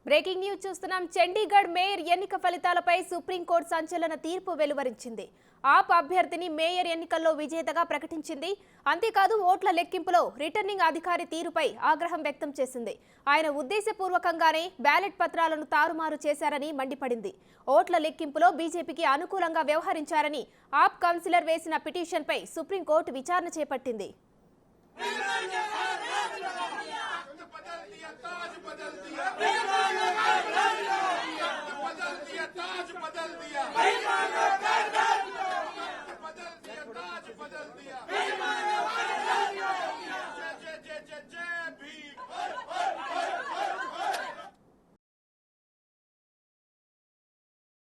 Breaking news చూస్తున్నాం. Chandigarh mayor ఎన్నిక ఫలితాలపై సుప్రీంకోర్టు సంచలన తీర్పు వెలువరించింది. ఆప్ అభ్యర్థిని మేయర్ ఎన్నికల్లో విజేతగా ప్రకటించింది. అంతేకాదు ఓట్ల లెక్కింపులో రిటర్నింగ్ అధికారి తీరుపై ఆగ్రహం వ్యక్తం చేసింది. ఆయన ఉద్దేశపూర్వకంగానే బ్యాలెట్ పత్రాలను తారుమారు చేశారని మండిపడింది. ఓట్ల లెక్కింపులో బీజేపీకి అనుకూలంగా వ్యవహరించారని ఆప్ కౌన్సిలర్ వేసిన పిటిషన్పై సుప్రీంకోర్టు విచారణ చేపట్టింది. बदल दिया